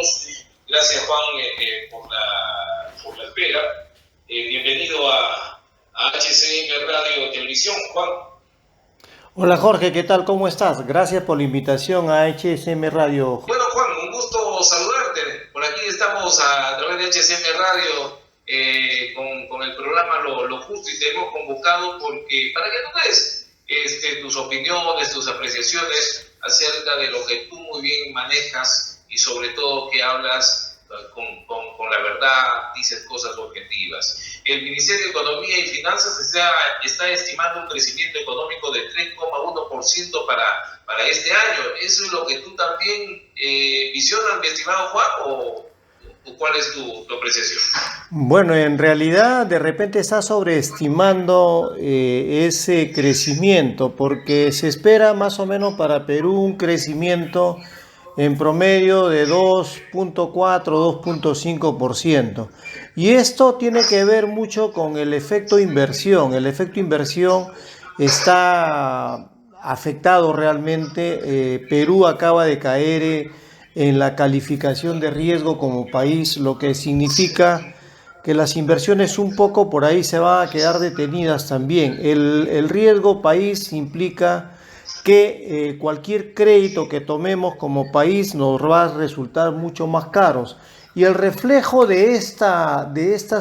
nosotros. Gracias, Juan, por la espera. Bienvenido a HCM Radio Televisión, Juan. Hola Jorge, ¿qué tal? ¿Cómo estás? Gracias por la invitación a HCM Radio. Bueno, Juan, un gusto saludarte. Por aquí estamos a través de HCM Radio con el programa Lo Justo, y te hemos convocado porque para que nos des tus opiniones, tus apreciaciones acerca de lo que tú muy bien manejas y sobre todo que hablas con la verdad, dices cosas objetivas. El Ministerio de Economía y Finanzas está estimando un crecimiento económico de 3,1% para este año. ¿Eso es lo que tú también visionas, mi estimado Juan, o cuál es tu apreciación? Bueno, en realidad de repente está sobreestimando ese crecimiento, porque se espera más o menos para Perú un crecimiento en promedio de 2.4, 2.5%. Y esto tiene que ver mucho con el efecto inversión. El efecto inversión está afectado realmente. Perú acaba de caer en la calificación de riesgo como país, lo que significa que las inversiones un poco por ahí se van a quedar detenidas también. El riesgo país implica que cualquier crédito que tomemos como país nos va a resultar mucho más caros. Y el reflejo de esta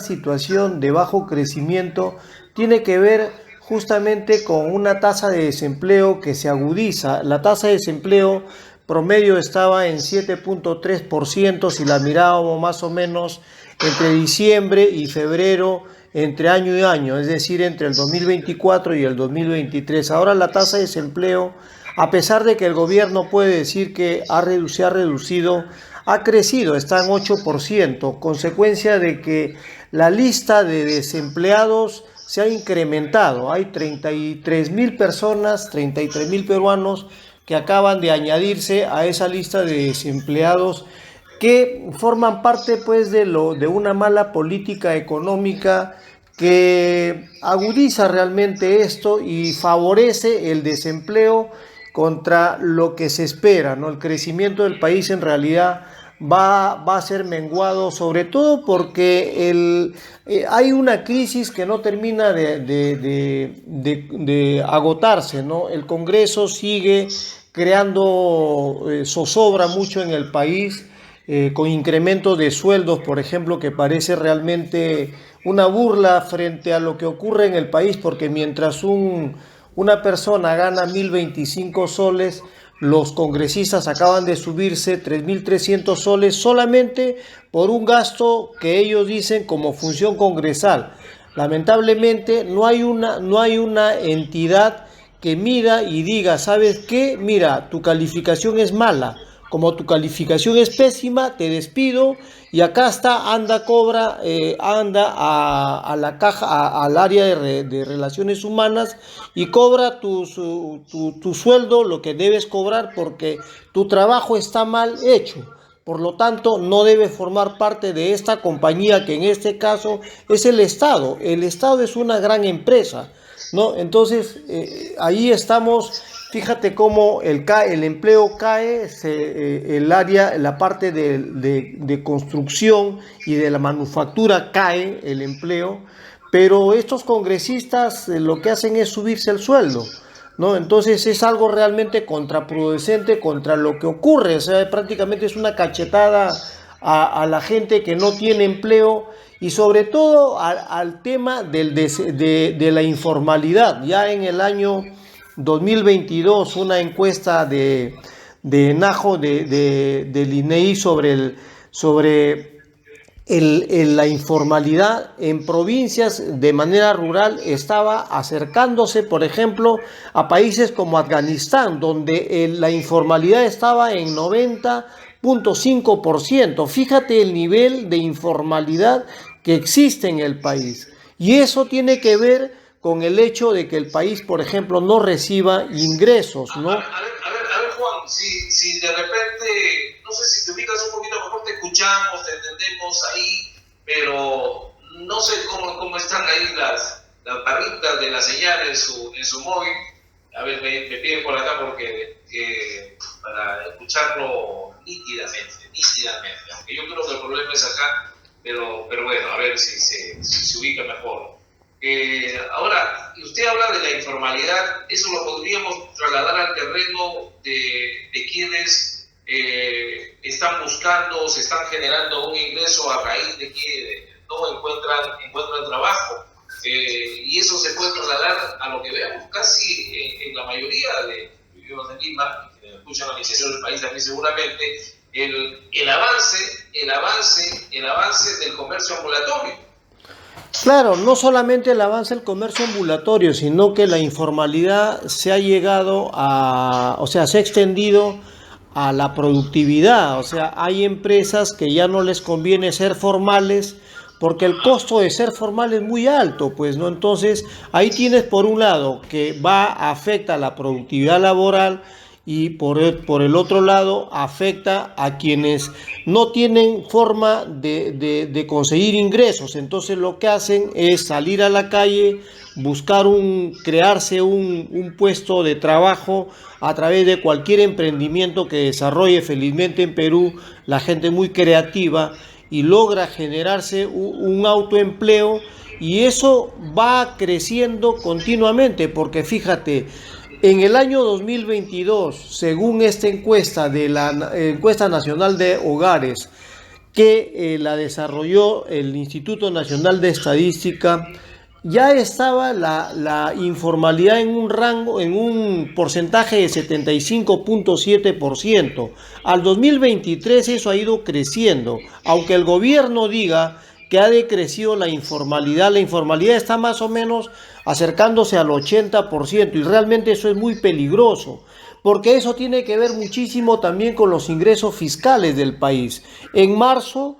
situación de bajo crecimiento tiene que ver justamente con una tasa de desempleo que se agudiza. La tasa de desempleo promedio estaba en 7.3% si la mirábamos más o menos entre diciembre y febrero, entre año y año, es decir, entre el 2024 y el 2023. Ahora la tasa de desempleo, a pesar de que el gobierno puede decir que se ha reducido, ha crecido, está en 8%, consecuencia de que la lista de desempleados se ha incrementado. Hay 33.000 personas, 33.000 peruanos que acaban de añadirse a esa lista de desempleados, que forman parte pues de una mala política económica que agudiza realmente esto y favorece el desempleo contra lo que se espera, ¿no? El crecimiento del país en realidad va a ser menguado, sobre todo porque hay una crisis que no termina de agotarse, ¿no? El Congreso sigue creando zozobra mucho en el país, con incremento de sueldos, por ejemplo, que parece realmente una burla frente a lo que ocurre en el país, porque mientras una persona gana 1.025 soles, los congresistas acaban de subirse 3.300 soles solamente por un gasto que ellos dicen como función congresal. Lamentablemente no hay una entidad que mida y diga, ¿sabes qué? Mira, tu calificación es mala. Como tu calificación es pésima, te despido y acá está, anda a la caja, al área de relaciones humanas y cobra tu sueldo, lo que debes cobrar, porque tu trabajo está mal hecho. Por lo tanto, no debe formar parte de esta compañía, que en este caso es el Estado. El Estado es una gran empresa, ¿no? Entonces, ahí estamos. Fíjate cómo el empleo cae, la parte de construcción y de la manufactura cae el empleo, pero estos congresistas lo que hacen es subirse el sueldo, ¿no? Entonces es algo realmente contraproducente contra lo que ocurre. O sea, prácticamente es una cachetada a la gente que no tiene empleo, y sobre todo al tema de la informalidad. Ya en el año 2022, una encuesta de Najo, del INEI, sobre la informalidad en provincias de manera rural estaba acercándose, por ejemplo, a países como Afganistán, donde la informalidad estaba en 90.5%. Fíjate el nivel de informalidad que existe en el país. Y eso tiene que ver con el hecho de que el país, por ejemplo, no reciba ingresos, ¿no? A ver, Juan, si de repente, no sé si te ubicas un poquito mejor, te escuchamos, te entendemos ahí, pero no sé cómo están ahí las barritas de la señal en su móvil. A ver, me piden por acá para escucharlo nítidamente. nítidamente, aunque yo creo que el problema es acá, pero bueno, a ver si se ubica mejor. Ahora, usted habla de la informalidad, eso lo podríamos trasladar al terreno de quienes están buscando, se están generando un ingreso a raíz de que no encuentran trabajo. Y eso se puede trasladar a lo que vemos casi en la mayoría de vivimos en Lima, que escuchan al interior del país también seguramente, el avance del comercio ambulatorio. Claro, no solamente el avance del comercio ambulatorio, sino que la informalidad se ha llegado o sea, se ha extendido a la productividad. O sea, hay empresas que ya no les conviene ser formales porque el costo de ser formal es muy alto, pues, ¿no? Entonces, ahí tienes por un lado que afecta la productividad laboral y por el otro lado afecta a quienes no tienen forma de conseguir ingresos. Entonces lo que hacen es salir a la calle, buscar crearse un puesto de trabajo a través de cualquier emprendimiento que desarrolle. Felizmente en Perú la gente es muy creativa y logra generarse un autoempleo, y eso va creciendo continuamente, porque fíjate, en el año 2022, según esta encuesta de la Encuesta Nacional de Hogares, que la desarrolló el Instituto Nacional de Estadística, ya estaba la informalidad en un rango, en un porcentaje de 75.7%. Al 2023 eso ha ido creciendo, aunque el gobierno diga que ha decrecido la informalidad está más o menos acercándose al 80%, y realmente eso es muy peligroso, porque eso tiene que ver muchísimo también con los ingresos fiscales del país. En marzo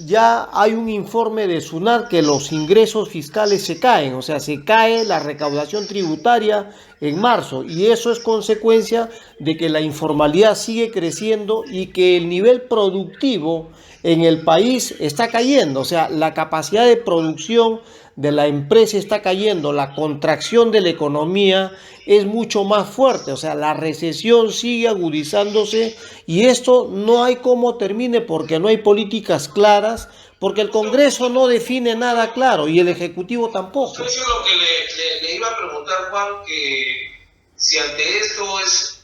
ya hay un informe de SUNAT que los ingresos fiscales se caen, o sea, se cae la recaudación tributaria en marzo, y eso es consecuencia de que la informalidad sigue creciendo y que el nivel productivo en el país está cayendo. O sea, la capacidad de producción de la empresa está cayendo, la contracción de la economía es mucho más fuerte, o sea, la recesión sigue agudizándose, y esto no hay cómo termine porque no hay políticas claras, porque el Congreso no define nada claro y el Ejecutivo tampoco. Eso es lo que le iba a preguntar, Juan, que si ante esto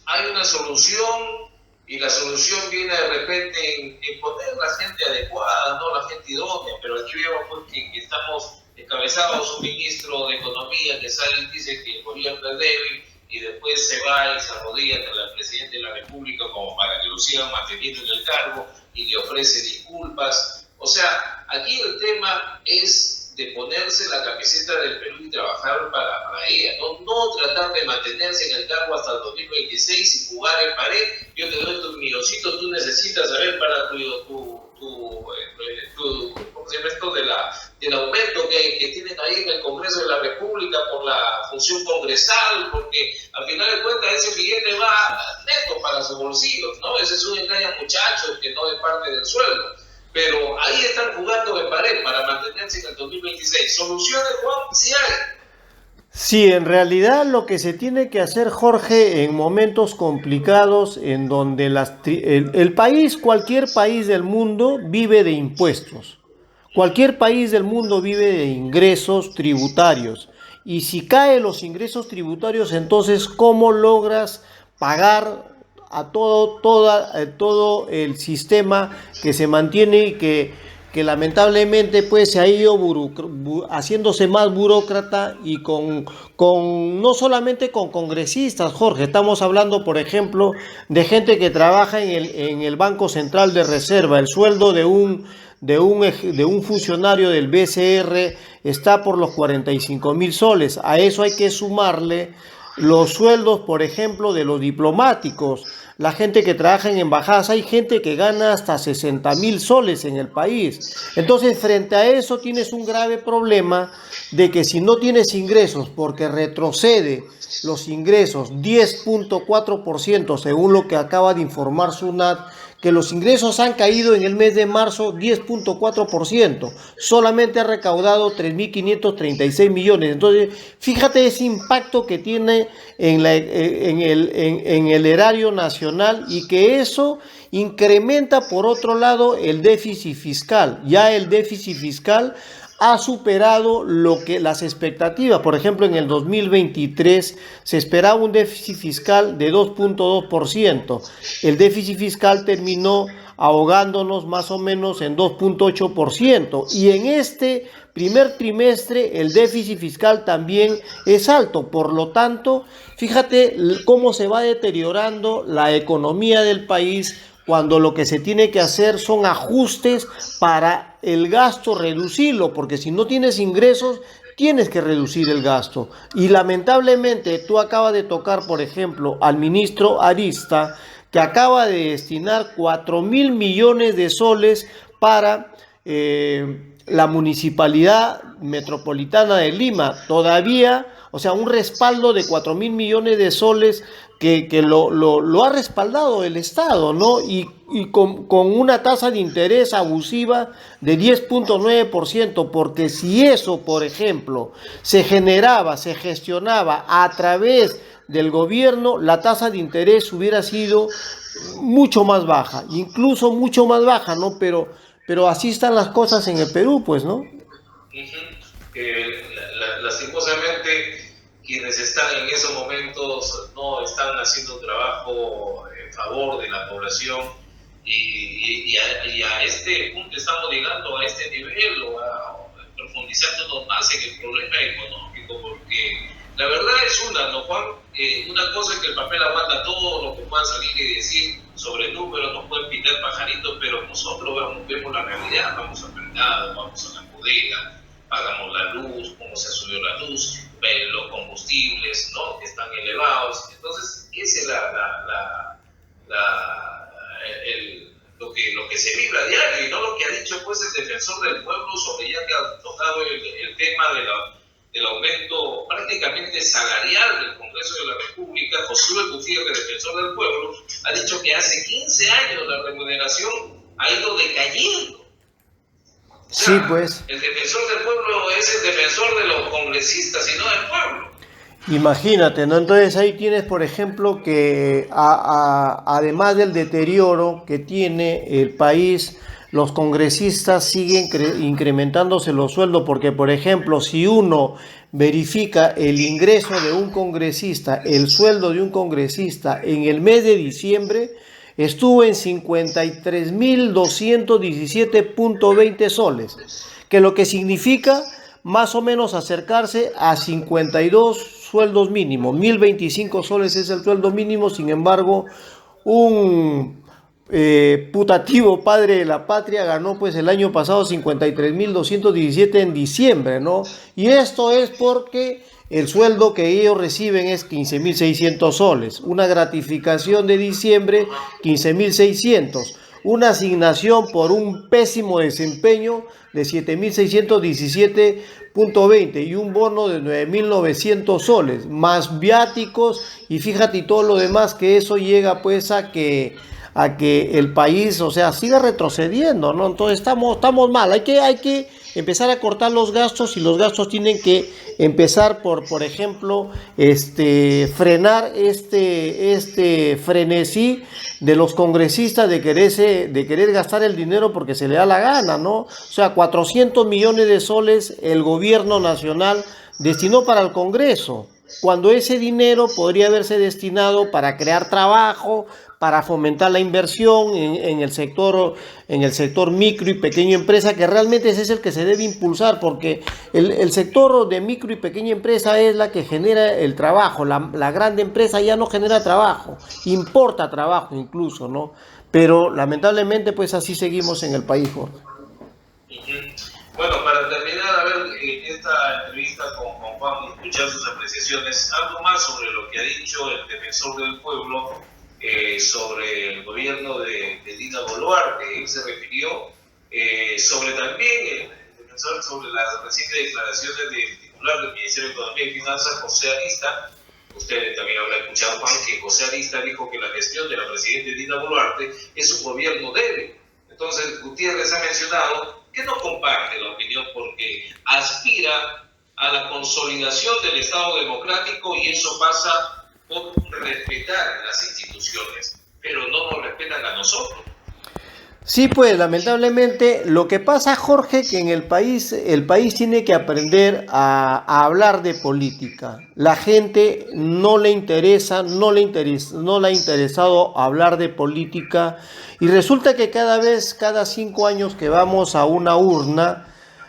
hay una solución, y la solución viene de repente en poner la gente adecuada, no la gente idónea, pero aquí vemos pues, que estamos encabezados un ministro de Economía que sale y dice que el gobierno es débil, y después se va y se arrodilla ante el presidente de la República como para que lo sigan manteniendo en el cargo, y le ofrece disculpas. O sea, aquí el tema es de ponerse la camiseta del Perú y trabajar para ella, no tratar de mantenerse en el cargo hasta el 2026 y jugar en pared. Yo te doy tus milloncitos, tú necesitas saber para ¿cómo se llama esto? Del aumento que tienen ahí en el Congreso de la República por la función congresal, porque al final de cuentas ese billete va neto para sus bolsillos, ¿no? Ese es un engaño, muchachos, que no es parte del sueldo. Pero ahí están jugando en pared para mantenerse en el 2026. ¿Soluciones, Juan? Sí hay. Sí, en realidad lo que se tiene que hacer, Jorge, en momentos complicados en donde el país, cualquier país del mundo vive de impuestos. Cualquier país del mundo vive de ingresos tributarios. Y si caen los ingresos tributarios, entonces, ¿cómo logras pagar a todo el sistema que se mantiene y que lamentablemente pues se ha ido haciéndose más burócrata, y no solamente con congresistas, Jorge? Estamos hablando, por ejemplo, de gente que trabaja en el Banco Central de Reserva. El sueldo de un funcionario del BCR está por los 45.000 soles. A eso hay que sumarle los sueldos, por ejemplo, de los diplomáticos, la gente que trabaja en embajadas. Hay gente que gana hasta 60.000 soles en el país. Entonces, frente a eso tienes un grave problema de que si no tienes ingresos, porque retrocede los ingresos 10.4% según lo que acaba de informar SUNAT, que los ingresos han caído en el mes de marzo 10.4%, solamente ha recaudado 3.536 millones. Entonces, fíjate ese impacto que tiene en el erario nacional, y que eso incrementa por otro lado el déficit fiscal. Ya el déficit fiscal ha superado las expectativas. Por ejemplo, en el 2023 se esperaba un déficit fiscal de 2.2%. El déficit fiscal terminó ahogándonos más o menos en 2.8%. Y en este primer trimestre el déficit fiscal también es alto. Por lo tanto, fíjate cómo se va deteriorando la economía del país, cuando lo que se tiene que hacer son ajustes para el gasto, reducirlo, porque si no tienes ingresos, tienes que reducir el gasto. Y lamentablemente tú acabas de tocar, por ejemplo, al ministro Arista, que acaba de destinar 4.000 millones de soles para la Municipalidad Metropolitana de Lima. Todavía, o sea, un respaldo de 4.000 millones de soles que lo ha respaldado el Estado, ¿no? Y con una tasa de interés abusiva de 10.9%, porque si eso, por ejemplo, se gestionaba a través del gobierno, la tasa de interés hubiera sido mucho más baja, incluso mucho más baja, ¿no? Pero así están las cosas en el Perú, pues, ¿no? Lastimosamente, quienes están en esos momentos no están haciendo un trabajo en favor de la población, y a este punto estamos llegando a este nivel, o profundizándonos más en el problema económico, porque la verdad es ¿no, Juan? Una cosa es que el papel aguanta todo lo que puedan salir y decir sobre números, nos pueden pintar pajaritos, pero nosotros vemos la realidad, vamos al mercado, vamos a la bodega, pagamos la luz, cómo se subió la luz, los combustibles, ¿no?, que están elevados. Entonces, esa es lo que se vibra a diario, y no lo que ha dicho pues el defensor del pueblo, sobre, ya que ha tocado el tema del aumento prácticamente salarial del Congreso de la República. Josué Gutiérrez, defensor del pueblo, ha dicho que hace 15 años la remuneración ha ido decayendo. O sea, sí, pues. El defensor del pueblo es el defensor de los congresistas y no del pueblo. Imagínate, ¿no? Entonces ahí tienes, por ejemplo, que además del deterioro que tiene el país, los congresistas siguen incrementándose los sueldos, porque, por ejemplo, si uno verifica el ingreso de un congresista, el sueldo de un congresista en el mes de diciembre, estuvo en 53.217.20 soles, que lo que significa más o menos acercarse a 52 sueldos mínimos. 1.025 soles es el sueldo mínimo. Sin embargo, un putativo padre de la patria ganó pues el año pasado 53.217 en diciembre, ¿no? Y esto es porque el sueldo que ellos reciben es 15.600 soles, una gratificación de diciembre 15.600, una asignación por un pésimo desempeño de 7.617.20 y un bono de 9.900 soles, más viáticos, y fíjate, y todo lo demás, que eso llega pues a que el país, o sea, siga retrocediendo, ¿no? Entonces estamos mal. Hay que empezar a cortar los gastos, y los gastos tienen que empezar por ejemplo, frenar este frenesí de los congresistas de querer gastar el dinero porque se le da la gana, ¿no? O sea, 400 millones de soles el gobierno nacional destinó para el Congreso, cuando ese dinero podría haberse destinado para crear trabajo, para fomentar la inversión en el sector micro y pequeña empresa, que realmente ese es el que se debe impulsar, porque el sector de micro y pequeña empresa es la que genera el trabajo. La grande empresa ya no genera trabajo, importa trabajo incluso, ¿no? Pero lamentablemente pues así seguimos en el país, Jorge. Bueno, para terminar, a ver, esta entrevista con Juan, escuchar sus apreciaciones, algo más sobre lo que ha dicho el defensor del pueblo sobre el gobierno de Dina Boluarte. Él se refirió sobre también el defensor sobre las recientes declaraciones del titular del Ministerio de Economía y Finanzas, José Arista, Usted también habrá escuchado, Juan, que José Arista dijo que la gestión de la presidenta Dina Boluarte es un gobierno débil. Entonces, Gutiérrez ha mencionado que no comparte la opinión porque aspira a la consolidación del Estado democrático y eso pasa por respetar las instituciones, pero no nos respetan a nosotros. Sí, pues lamentablemente lo que pasa, Jorge, que en el país tiene que aprender a hablar de política. La gente no le interesa, no le ha interesado hablar de política y resulta que cada 5 años que vamos a una urna,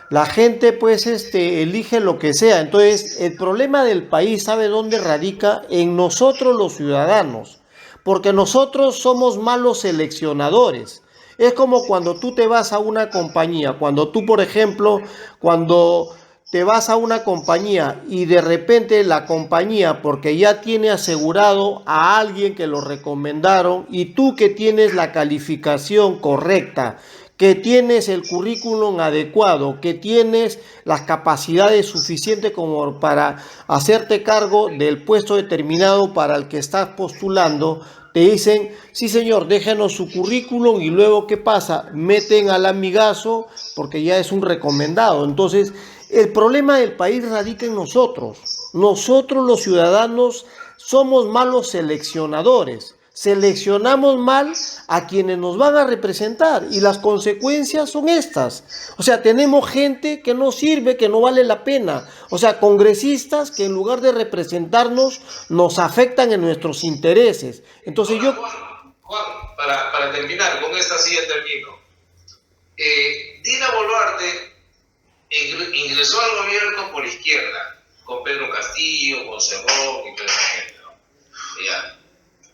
la gente pues elige lo que sea. Entonces, el problema del país, ¿sabe dónde radica? En nosotros los ciudadanos, porque nosotros somos malos seleccionadores. Es como cuando tú te vas a una compañía, cuando tú, por ejemplo, cuando te vas a una compañía y de repente la compañía, porque ya tiene asegurado a alguien que lo recomendaron y tú que tienes la calificación correcta, que tienes el currículum adecuado, que tienes las capacidades suficientes como para hacerte cargo del puesto determinado para el que estás postulando, te dicen, sí señor, déjenos su currículum y luego ¿qué pasa? Meten al amigazo porque ya es un recomendado. Entonces, el problema del país radica en nosotros. Nosotros los ciudadanos somos malos seleccionadores. Seleccionamos mal a quienes nos van a representar y las consecuencias son estas. O sea, tenemos gente que no sirve, que no vale la pena. O sea, congresistas que en lugar de representarnos nos afectan en nuestros intereses. Entonces Juan, para terminar, con esta sí ya termino. Dina Boluarte ingresó al gobierno por izquierda, con Pedro Castillo, con Cerrón y toda esa gente, ¿no? Ya.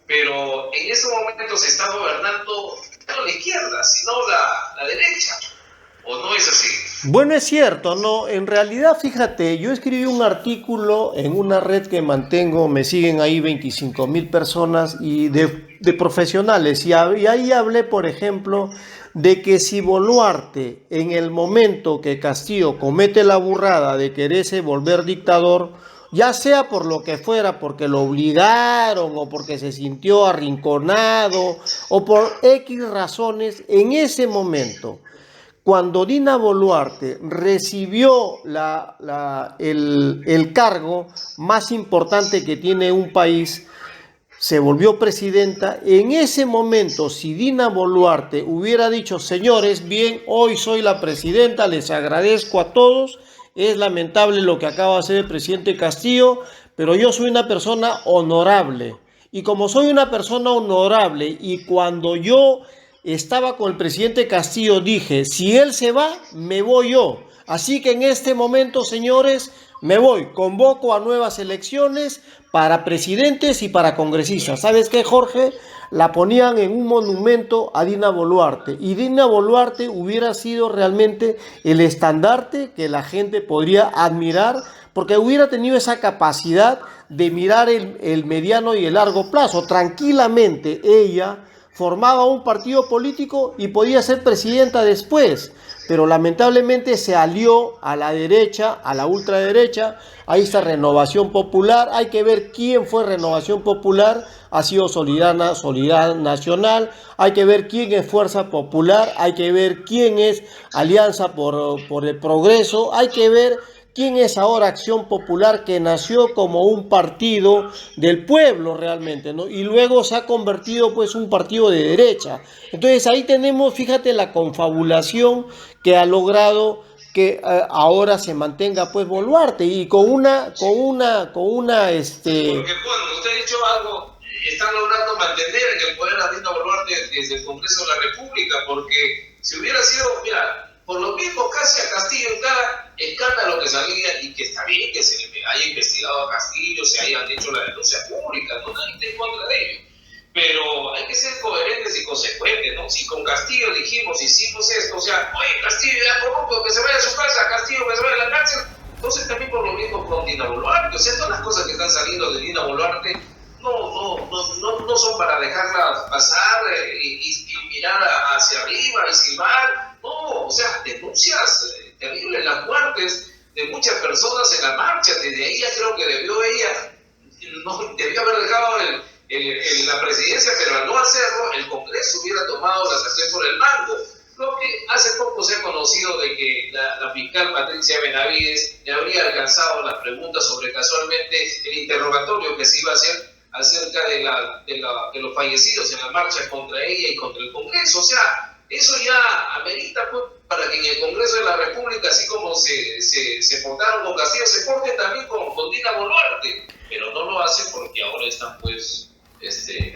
Pero en ese momento se está gobernando no la izquierda, sino la derecha. ¿O no es así? Bueno, es cierto, no, en realidad, fíjate, yo escribí un artículo en una red que mantengo, me siguen ahí 25,000 personas y de profesionales, y ahí hablé, por ejemplo, de que si Boluarte, en el momento que Castillo comete la burrada de quererse volver dictador, ya sea por lo que fuera, porque lo obligaron o porque se sintió arrinconado o por X razones, en ese momento, cuando Dina Boluarte recibió el cargo más importante que tiene un país, se volvió presidenta. En ese momento, si Dina Boluarte hubiera dicho, señores, bien, hoy soy la presidenta, les agradezco a todos, es lamentable lo que acaba de hacer el presidente Castillo, pero yo soy una persona honorable. Y como soy una persona honorable y cuando yo estaba con el presidente Castillo dije, si él se va, me voy yo. Así que en este momento, señores, me voy. Convoco a nuevas elecciones para presidentes y para congresistas. ¿Sabes qué, Jorge? La ponían en un monumento a Dina Boluarte. Y Dina Boluarte hubiera sido realmente el estandarte que la gente podría admirar porque hubiera tenido esa capacidad de mirar el mediano y el largo plazo. Tranquilamente ella formaba un partido político y podía ser presidenta después, pero lamentablemente se alió a la derecha, a la ultraderecha. Ahí está Renovación Popular, hay que ver quién fue Renovación Popular, ha sido Solidaridad Nacional, hay que ver quién es Fuerza Popular, hay que ver quién es Alianza por el Progreso, hay que ver quién es ahora Acción Popular, que nació como un partido del pueblo realmente, ¿no? Y luego se ha convertido pues un partido de derecha. Entonces ahí tenemos, fíjate, la confabulación que ha logrado que ahora se mantenga pues Boluarte y con una Porque Juan, usted ha dicho algo, están logrando mantener en el poder a Dina Boluarte desde el Congreso de la República, porque si hubiera sido, mira, por lo mismo casi a Castillo en cada escándalo que salía, y que está bien que se le haya investigado a Castillo, se hayan hecho la denuncia pública, no nadie está en contra de ello, pero hay que ser coherentes y consecuentes, ¿no? Si con Castillo dijimos, hicimos esto, o sea, oye, Castillo ya corrupto, que se vaya a su casa, Castillo que se vaya a la cárcel, entonces también por lo mismo con Dina Boluarte, o sea, todas las cosas que están saliendo de Dina Boluarte no son para dejarlas pasar y mirar hacia arriba y silbar. No, o sea, denuncias terribles, las muertes de muchas personas en la marcha. Desde ahí ya creo que debió ella no debió haber dejado la presidencia, pero al no hacerlo, el Congreso hubiera tomado la sartén por el mango. Lo que hace poco se ha conocido de que la fiscal Patricia Benavides le habría alcanzado las preguntas sobre casualmente el interrogatorio que se iba a hacer acerca de los fallecidos en la marcha contra ella y contra el Congreso. O sea, eso ya amerita pues, para que en el Congreso de la República, así como se portaron con Castillo, se porten también con Dina Boluarte, pero no lo hacen porque ahora están pues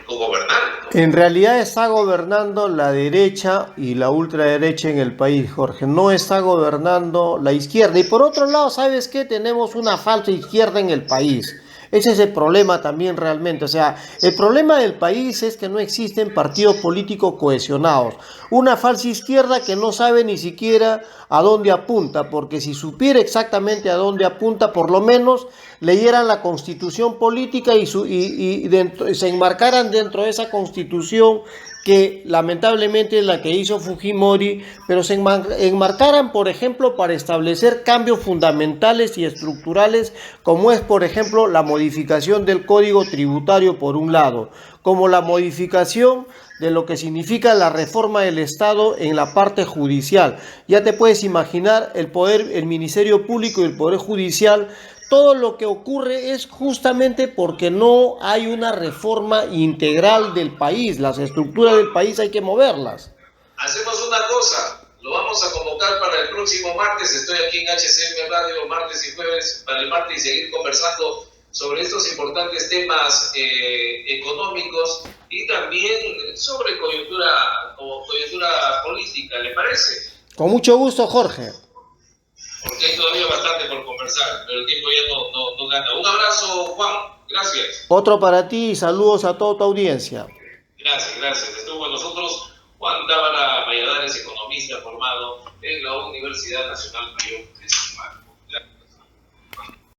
gobernando, ¿no? En realidad está gobernando la derecha y la ultraderecha en el país, Jorge. No está gobernando la izquierda. Y por otro lado, ¿sabes qué? Tenemos una falsa izquierda en el país. Ese es el problema también realmente. O sea, el problema del país es que no existen partidos políticos cohesionados. Una falsa izquierda que no sabe ni siquiera a dónde apunta, porque si supiera exactamente a dónde apunta, por lo menos leyeran la constitución política y se enmarcaran dentro de esa constitución que lamentablemente es la que hizo Fujimori, pero se enmarcaran, por ejemplo, para establecer cambios fundamentales y estructurales, como es, por ejemplo, la modificación del Código Tributario, por un lado, como la modificación de lo que significa la reforma del Estado en la parte judicial. Ya te puedes imaginar el Ministerio Público y el Poder Judicial. Todo lo que ocurre es justamente porque no hay una reforma integral del país. Las estructuras del país hay que moverlas. Hacemos una cosa, lo vamos a convocar para el próximo martes. Estoy aquí en HCM Radio martes y jueves para el martes y seguir conversando sobre estos importantes temas económicos y también sobre coyuntura política, ¿le parece? Con mucho gusto, Jorge. Porque hay todavía bastante por conversar, pero el tiempo ya no gana. Un abrazo, Juan. Gracias. Otro para ti y saludos a toda tu audiencia. Gracias. Estuvo con nosotros Juan Tábara Valladares, economista formado en la Universidad Nacional Mayor de